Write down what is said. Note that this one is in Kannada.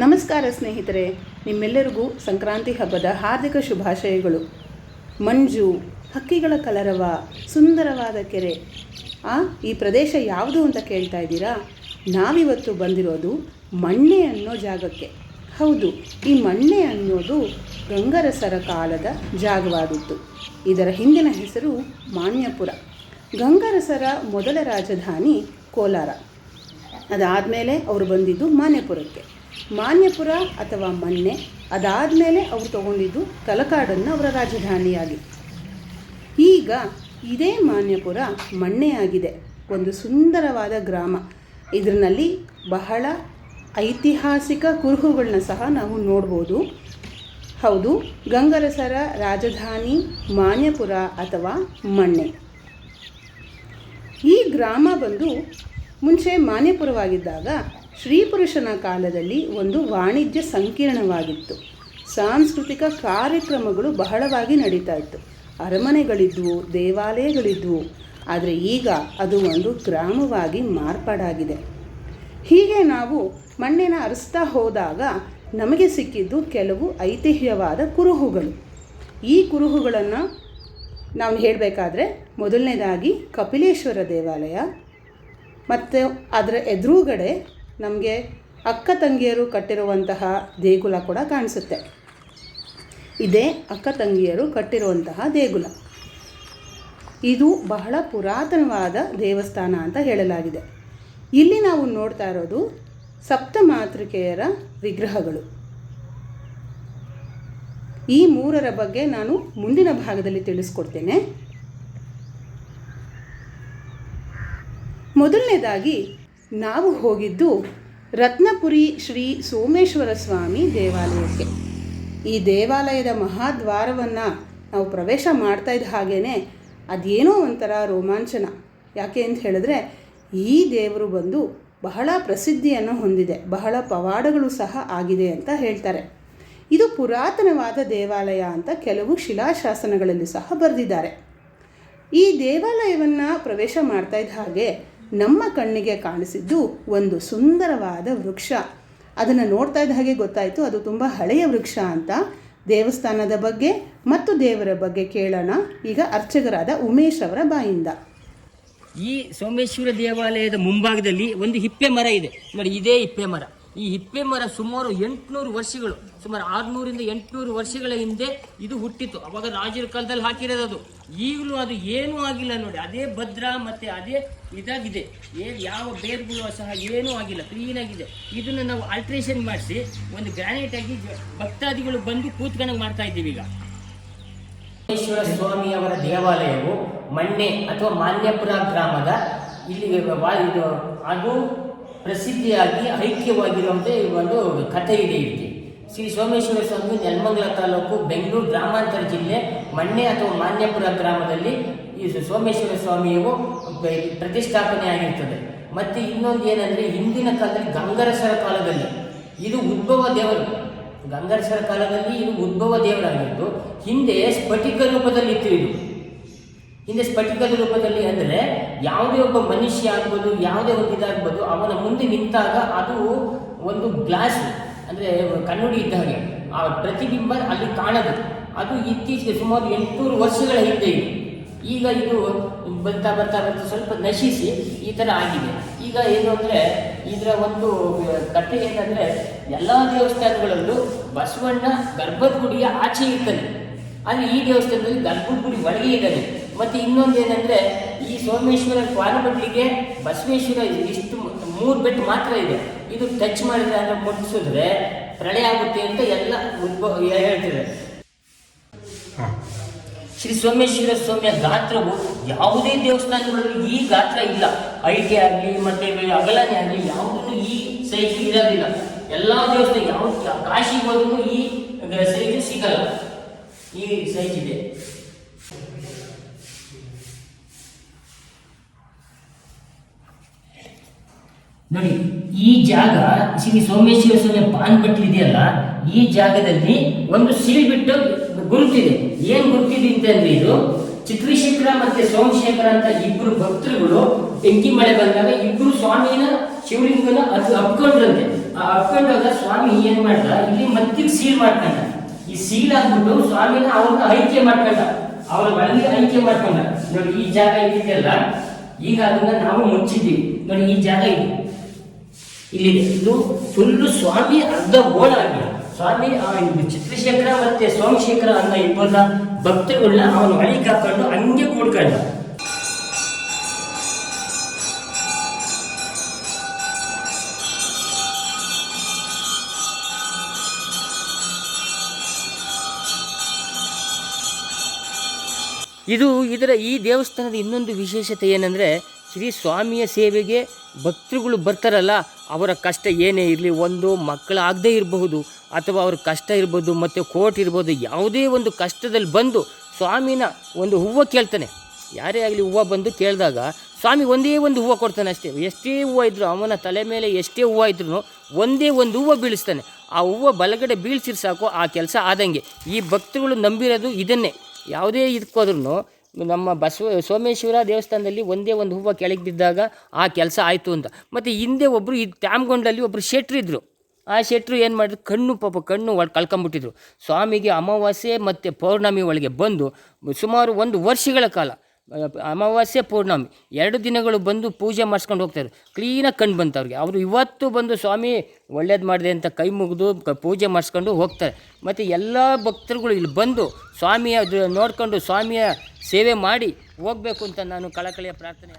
ನಮಸ್ಕಾರ ಸ್ನೇಹಿತರೆ, ನಿಮ್ಮೆಲ್ಲರಿಗೂ ಸಂಕ್ರಾಂತಿ ಹಬ್ಬದ ಹಾರ್ದಿಕ ಶುಭಾಶಯಗಳು. ಮಂಜು, ಹಕ್ಕಿಗಳ ಕಲರವ, ಸುಂದರವಾದ ಕೆರೆ. ಈ ಪ್ರದೇಶ ಯಾವುದು ಅಂತ ಕೇಳ್ತಾ ಇದ್ದೀರಾ? ನಾವಿವತ್ತು ಬಂದಿರೋದು ಮಣ್ಣೆ ಅನ್ನೋ ಜಾಗಕ್ಕೆ. ಹೌದು, ಈ ಮಣ್ಣೆ ಅನ್ನೋದು ಗಂಗರಸರ ಕಾಲದ ಜಾಗವಾಗಿತ್ತು. ಇದರ ಹಿಂದಿನ ಹೆಸರು ಮಾನ್ಯಪುರ. ಗಂಗರಸರ ಮೊದಲ ರಾಜಧಾನಿ ಕೋಲಾರ. ಅದಾದಮೇಲೆ ಅವರು ಬಂದಿದ್ದು ಮಾನ್ಯಪುರಕ್ಕೆ. ಮಾನ್ಯಪುರ ಅಥವಾ ಮಣ್ಣೆ ಅದಾದಮೇಲೆ ಅವರು ತಗೊಂಡಿದ್ದು ತಲಕಾಡನ್ನು ಅವರ ರಾಜಧಾನಿಯಾಗಿ. ಈಗ ಇದೇ ಮಾನ್ಯಪುರ ಮಣ್ಣೆಯಾಗಿದೆ. ಒಂದು ಸುಂದರವಾದ ಗ್ರಾಮ. ಇದರಲ್ಲಿ ಬಹಳ ಐತಿಹಾಸಿಕ ಕುರುಹುಗಳನ್ನ ಸಹ ನಾವು ನೋಡ್ಬೋದು. ಹೌದು, ಗಂಗರಸರ ರಾಜಧಾನಿ ಮಾನ್ಯಪುರ ಅಥವಾ ಮಣ್ಣೆ. ಈ ಗ್ರಾಮ ಬಂದು ಮುಂಚೆ ಮಾನ್ಯಪುರವಾಗಿದ್ದಾಗ ಶ್ರೀಪುರುಷನ ಕಾಲದಲ್ಲಿ ಒಂದು ವಾಣಿಜ್ಯ ಸಂಕೀರ್ಣವಾಗಿತ್ತು. ಸಾಂಸ್ಕೃತಿಕ ಕಾರ್ಯಕ್ರಮಗಳು ಬಹಳವಾಗಿ ನಡೀತಾ ಇತ್ತು. ಅರಮನೆಗಳಿದ್ವು, ದೇವಾಲಯಗಳಿದ್ವು. ಆದರೆ ಈಗ ಅದು ಒಂದು ಗ್ರಾಮವಾಗಿ ಮಾರ್ಪಾಡಾಗಿದೆ. ಹೀಗೆ ನಾವು ಮಣ್ಣೆನ ಅರಸ್ತಾ ಹೋದಾಗ ನಮಗೆ ಸಿಕ್ಕಿದ್ದು ಕೆಲವು ಐತಿಹ್ಯವಾದ ಕುರುಹುಗಳು. ಈ ಕುರುಹುಗಳನ್ನು ನಾವು ಹೇಳಬೇಕಾದ್ರೆ ಮೊದಲನೇದಾಗಿ ಕಪಿಲೇಶ್ವರ ದೇವಾಲಯ, ಮತ್ತು ಅದರ ಎದುರುಗಡೆ ನಮಗೆ ಅಕ್ಕ ತಂಗಿಯರು ಕಟ್ಟಿರುವಂತಹ ದೇಗುಲ ಕೂಡ ಕಾಣಿಸುತ್ತೆ. ಇದೇ ಅಕ್ಕ ತಂಗಿಯರು ಕಟ್ಟಿರುವಂತಹ ದೇಗುಲ. ಇದು ಬಹಳ ಪುರಾತನವಾದ ದೇವಸ್ಥಾನ ಅಂತ ಹೇಳಲಾಗಿದೆ. ಇಲ್ಲಿ ನಾವು ನೋಡ್ತಾ ಇರೋದು ಸಪ್ತಮಾತೃಕೆಯರ ವಿಗ್ರಹಗಳು. ಈ ಮೂರರ ಬಗ್ಗೆ ನಾನು ಮುಂದಿನ ಭಾಗದಲ್ಲಿ ತಿಳಿಸ್ಕೊಡ್ತೇನೆ. ಮೊದಲನೇದಾಗಿ ನಾವು ಹೋಗಿದ್ದು ರತ್ನಪುರಿ ಶ್ರೀ ಸೋಮೇಶ್ವರ ಸ್ವಾಮಿ ದೇವಾಲಯಕ್ಕೆ. ಈ ದೇವಾಲಯದ ಮಹಾದ್ವಾರವನ್ನು ನಾವು ಪ್ರವೇಶ ಮಾಡ್ತಾ ಇದ್ದ ಹಾಗೇ ಅದೇನೋ ಒಂಥರ ರೋಮಾಂಚನ. ಯಾಕೆ ಅಂತ ಹೇಳಿದ್ರೆ ಈ ದೇವರು ಬಂದು ಬಹಳ ಪ್ರಸಿದ್ಧಿಯನ್ನು ಹೊಂದಿದೆ, ಬಹಳ ಪವಾಡಗಳು ಸಹ ಆಗಿದೆ ಅಂತ ಹೇಳ್ತಾರೆ. ಇದು ಪುರಾತನವಾದ ದೇವಾಲಯ ಅಂತ ಕೆಲವು ಶಿಲಾಶಾಸನಗಳಲ್ಲಿ ಸಹ ಬರೆದಿದ್ದಾರೆ. ಈ ದೇವಾಲಯವನ್ನು ಪ್ರವೇಶ ಮಾಡ್ತಾ ಇದ್ದ ಹಾಗೆ ನಮ್ಮ ಕಣ್ಣಿಗೆ ಕಾಣಿಸಿದ್ದು ಒಂದು ಸುಂದರವಾದ ವೃಕ್ಷ. ಅದನ್ನು ನೋಡ್ತಾ ಇದ್ದ ಹಾಗೆ ಗೊತ್ತಾಯಿತು ಅದು ತುಂಬ ಹಳೆಯ ವೃಕ್ಷ ಅಂತ. ದೇವಸ್ಥಾನದ ಬಗ್ಗೆ ಮತ್ತು ದೇವರ ಬಗ್ಗೆ ಕೇಳೋಣ ಈಗ ಅರ್ಚಕರಾದ ಉಮೇಶ್ ಅವರ ಬಾಯಿಂದ. ಈ ಸೋಮೇಶ್ವರ ದೇವಾಲಯದ ಮುಂಭಾಗದಲ್ಲಿ ಒಂದು ಹಿಪ್ಪೆ ಮರ ಇದೆ ನೋಡಿ. ಇದೇ ಹಿಪ್ಪೆ ಮರ. ಈ ಹಿಪ್ಪೆ ಮರ ಸುಮಾರು 800 ವರ್ಷಗಳು, ಸುಮಾರು 600ರಿಂದ 800 ವರ್ಷಗಳ ಹಿಂದೆ ಇದು ಹುಟ್ಟಿತ್ತು. ಅವಾಗ ರಾಜರ ಕಾಲದಲ್ಲಿ ಹಾಕಿರೋದು ಅದು. ಈಗಲೂ ಅದು ಏನೂ ಆಗಿಲ್ಲ ನೋಡಿ. ಅದೇ ಭದ್ರ ಮತ್ತೆ ಅದೇ ಇದಾಗಿದೆ. ಯಾವ ಬೇರ್ಗಳು ಸಹ ಏನೂ ಆಗಿಲ್ಲ, ಕ್ಲೀನಾಗಿದೆ. ಇದನ್ನು ನಾವು ಆಲ್ಟ್ರೇಷನ್ ಮಾಡಿಸಿ ಒಂದು ಗ್ರಾನೈಟ್ ಆಗಿ ಭಕ್ತಾದಿಗಳು ಬಂದು ಕೂತ್ಕೊಂಡಂಗೆ ಮಾಡ್ತಾ ಇದ್ದೀವಿ ಈಗ. ಸೋಮೇಶ್ವರ ಸ್ವಾಮಿಯವರ ದೇವಾಲಯವು ಮಣ್ಣೆ ಅಥವಾ ಮಾನ್ಯಪುರ ಗ್ರಾಮದ ಇಲ್ಲಿ ಇದು ಅದು ಪ್ರಸಿದ್ಧಿಯಾಗಿ ಐಕ್ಯವಾಗಿರುವಂಥ ಒಂದು ಕಥೆ ಇದೆ. ಇಲ್ಲಿ ಶ್ರೀ ಸೋಮೇಶ್ವರ ಸ್ವಾಮಿ ನೆಲಮಂಗಲ ತಾಲೂಕು, ಬೆಂಗಳೂರು ಗ್ರಾಮಾಂತರ ಜಿಲ್ಲೆ, ಮಣ್ಣೆ ಅಥವಾ ಮಾನ್ಯಪುರ ಗ್ರಾಮದಲ್ಲಿ ಈ ಸೋಮೇಶ್ವರ ಸ್ವಾಮಿಯು ಪ್ರತಿಷ್ಠಾಪನೆ ಆಗಿರ್ತದೆ. ಮತ್ತು ಇನ್ನೊಂದು ಏನಂದರೆ, ಹಿಂದಿನ ಕಾಲದಲ್ಲಿ ಗಂಗರಸರ ಕಾಲದಲ್ಲಿ ಇದು ಉದ್ಭವ ದೇವರು. ಗಂಗರಸರ ಕಾಲದಲ್ಲಿ ಇದು ಉದ್ಭವ ದೇವರಾಗಿದ್ದು ಹಿಂದೆ ಸ್ಫಟಿಕ ರೂಪದಲ್ಲಿ ಇತ್ತು. ಇದು ಹಿಂದೆ ಸ್ಫಟಿಕದ ರೂಪದಲ್ಲಿ ಅಂದರೆ ಯಾವುದೇ ಒಬ್ಬ ಮನುಷ್ಯ ಆಗ್ಬೋದು, ಯಾವುದೇ ಒಂದು ಇದಾಗ್ಬೋದು, ಅವನ ಮುಂದೆ ನಿಂತಾಗ ಅದು ಒಂದು ಗ್ಲಾಸ್ ಅಂದರೆ ಕನ್ನಡಿ ಇದ್ದ ಹಾಗೆ ಆ ಪ್ರತಿಬಿಂಬ ಅಲ್ಲಿ ಕಾಣದು. ಅದು ಇತ್ತೀಚೆಗೆ ಸುಮಾರು 800 ವರ್ಷಗಳ ಹಿಂದೆ ಇದೆ. ಈಗ ಇದು ಬರ್ತಾ ಬರ್ತಾ ಬರ್ತಾ ಸ್ವಲ್ಪ ನಶಿಸಿ ಈ ಥರ ಆಗಿದೆ. ಈಗ ಏನು ಅಂದರೆ ಇದರ ಒಂದು ಕಥೆ ಏನಂದರೆ, ಎಲ್ಲ ದೇವಸ್ಥಾನಗಳಲ್ಲೂ ಬಸವಣ್ಣ ಗರ್ಭದ ಗುಡಿಯ ಆಚೆ ಇರ್ತಾನೆ, ಅಲ್ಲಿ ಈ ದೇವಸ್ಥಾನದಲ್ಲಿ ಗರ್ಭದ ಗುಡಿ ಒಳಗೆ ಇದ್ದಾನೆ. ಮತ್ತು ಇನ್ನೊಂದು ಏನಂದರೆ, ಈ ಸೋಮೇಶ್ವರ ಕ್ವಾನಬಟ್ಲಿಗೆ ಬಸವೇಶ್ವರ ಇಷ್ಟು 3 ಬೆಟ್ಟು ಮಾತ್ರ ಇದೆ. ಇದು ಟಚ್ ಮಾಡಿದ್ರೆ ಅಂದರೆ ಮುಟ್ಟಿಸಿದ್ರೆ ಪ್ರಳಯ ಆಗುತ್ತೆ ಅಂತ ಎಲ್ಲ ಹೇಳ್ತಿದ್ದಾರೆ. ಶ್ರೀ ಸೋಮೇಶ್ವರ ಸ್ವಾಮಿಯ ಗಾತ್ರವು ಯಾವುದೇ ದೇವಸ್ಥಾನಗಳಲ್ಲಿ ಈ ಗಾತ್ರ ಇಲ್ಲ. ಐಟೆ ಆಗಲಿ ಮತ್ತು ಅಗಲನೆ ಆಗಲಿ ಯಾವುದೂ ಈ ಸೈಜ್ ಇರೋದಿಲ್ಲ. ಎಲ್ಲ ದೇವಸ್ಥಾನ ಯಾವ ಕಾಶಿಗೆ ಹೋದ್ರೂ ಈ ಸೈಜ್ ಸಿಗಲ್ಲ. ಈ ಸೈಜ್ ಇದೆ. ನೋಡಿ, ಈ ಜಾಗ ಶ್ರೀ ಸೋಮೇಶ್ವರ ಸ್ವಾಮಿ ಪಾನ್ಪಟ್ಲಿ ಇದೆಯಲ್ಲ, ಈ ಜಾಗದಲ್ಲಿ ಒಂದು ಸೀಲ್ ಬಿಟ್ಟು ಗುರುತಿದೆ. ಏನ್ ಗುರುತಿದೆ ಅಂತಂದ್ರೆ, ಇದು ಚಿತ್ರಶೇಖರ ಮತ್ತೆ ಸೋಮಶೇಖರ ಅಂತ ಇಬ್ಬರು ಭಕ್ತರುಗಳು ಬೆಂಕಿ ಮಳೆ ಬಂದಾಗ ಇಬ್ಬರು ಸ್ವಾಮಿನ ಶಿವಲಿಂಗನ ಅದು ಹಬ್ಕೊಂಡ್ರಂತೆ. ಆ ಹಾಕೊಂಡಾಗ ಸ್ವಾಮಿ ಏನ್ ಮಾಡ್ದ, ಇಲ್ಲಿ ಮತ್ತೆ ಸೀಲ್ ಮಾಡ್ಕೊಂಡ. ಈ ಸೀಲ್ ಆಗ್ಬಿಟ್ಟು ಸ್ವಾಮಿನ ಅವ್ರನ್ನ ಐಕ್ಯ ಮಾಡ್ಕೊಂಡ, ಅವ್ರ ಒಳಗೆ ಐಕ್ಯ ಮಾಡ್ಕೊಂಡ. ನೋಡಿ ಈ ಜಾಗ ಇದೆಯಲ್ಲ, ಈಗ ಅದನ್ನ ನಾವು ಮುಚ್ಚಿದ್ದೀವಿ. ನೋಡಿ ಈ ಜಾಗ ಇದೆ, ಇಲ್ಲಿದೆ. ಇದು ಫುಲ್ಲು ಸ್ವಾಮಿ ಅರ್ಧ ಓಡಾಗಿ ಸ್ವಾಮಿ ಚಿತ್ರಶೇಖರ ಮತ್ತೆ ಸೋಮಶೇಖರ ಅನ್ನೋ ಇಬ್ಬರ ಭಕ್ತರುಗಳನ್ನ ಅವನು ಒಳಗೆ ಹಾಕೊಂಡು ಹಂಗೆ ಕೂಡ್ಕೊಂಡ. ಈ ದೇವಸ್ಥಾನದ ಇನ್ನೊಂದು ವಿಶೇಷತೆ ಏನಂದರೆ, ಶ್ರೀ ಸ್ವಾಮಿಯ ಸೇವೆಗೆ ಭಕ್ತರುಗಳು ಬರ್ತಾರಲ್ಲ, ಅವರ ಕಷ್ಟ ಏನೇ ಇರಲಿ, ಒಂದು ಮಕ್ಕಳಾಗದೇ ಇರಬಹುದು ಅಥವಾ ಅವ್ರ ಕಷ್ಟ ಇರ್ಬೋದು, ಮತ್ತು ಕೋರ್ಟ್ ಇರ್ಬೋದು, ಯಾವುದೇ ಒಂದು ಕಷ್ಟದಲ್ಲಿ ಬಂದು ಸ್ವಾಮಿನ ಒಂದು ಹೂವು ಕೇಳ್ತಾನೆ. ಯಾರೇ ಆಗಲಿ ಹೂವು ಬಂದು ಕೇಳಿದಾಗ ಸ್ವಾಮಿ ಒಂದೇ ಒಂದು ಹೂವು ಕೊಡ್ತಾನೆ ಅಷ್ಟೇ. ಎಷ್ಟೇ ಹೂವು ಇದ್ದರೂ, ಅವನ ತಲೆ ಮೇಲೆ ಎಷ್ಟೇ ಹೂವು ಇದ್ರೂ ಒಂದೇ ಒಂದು ಹೂವು ಬೀಳಿಸ್ತಾನೆ. ಆ ಹೂವು ಬಲಗಡೆ ಬೀಳ್ಸಿರ್ ಸಾಕು, ಆ ಕೆಲಸ ಆದಂಗೆ. ಈ ಭಕ್ತರುಗಳು ನಂಬಿರೋದು ಇದನ್ನೇ. ಯಾವುದೇ ಇದಕ್ಕೋದ್ರೂ ನಮ್ಮ ಸೋಮೇಶ್ವರ ದೇವಸ್ಥಾನದಲ್ಲಿ ಒಂದೇ ಒಂದು ಹೂವು ಕೆಳಗೆ ಬಿದ್ದಾಗ ಆ ಕೆಲಸ ಆಯಿತು ಅಂತ. ಮತ್ತು ಹಿಂದೆ ಒಬ್ಬರು ಈ ತ್ಯಾಮ್ಗೊಂಡಲ್ಲಿ ಒಬ್ಬರು ಶೆಟ್ರಿದ್ರು. ಆ ಶೆಟ್ರು ಏನು ಮಾಡಿದ್ರು, ಕಣ್ಣು ಕಳ್ಕೊಂಬಿಟ್ಟಿದ್ರು. ಸ್ವಾಮಿಗೆ ಅಮಾವಾಸ್ಯೆ ಮತ್ತು ಪೌರ್ಣಮಿ ಒಳಗೆ ಬಂದು ಸುಮಾರು 1 ವರ್ಷಗಳ ಕಾಲ, ಅಮಾವಾಸ್ಯೆ ಪೌರ್ಣಮಿ 2 ದಿನಗಳು ಬಂದು ಪೂಜೆ ಮಾಡಿಸ್ಕೊಂಡು ಹೋಗ್ತಾರೆ. ಕ್ಲೀನಾಗಿ ಕಣ್ಣು ಬಂತು ಅವ್ರಿಗೆ. ಅವರು ಇವತ್ತು ಬಂದು ಸ್ವಾಮಿ ಒಳ್ಳೇದು ಮಾಡಿದೆ ಅಂತ ಕೈ ಮುಗಿದು ಪೂಜೆ ಮಾಡಿಸ್ಕೊಂಡು ಹೋಗ್ತಾರೆ. ಮತ್ತು ಎಲ್ಲ ಭಕ್ತರುಗಳು ಇಲ್ಲಿ ಬಂದು ಸ್ವಾಮಿಯ ನೋಡ್ಕೊಂಡು ಸ್ವಾಮಿಯ ಸೇವೆ ಮಾಡಿ ಹೋಗಬೇಕು ಅಂತ ನಾನು ಕಳಕಳಿಯ ಪ್ರಾರ್ಥನೆ.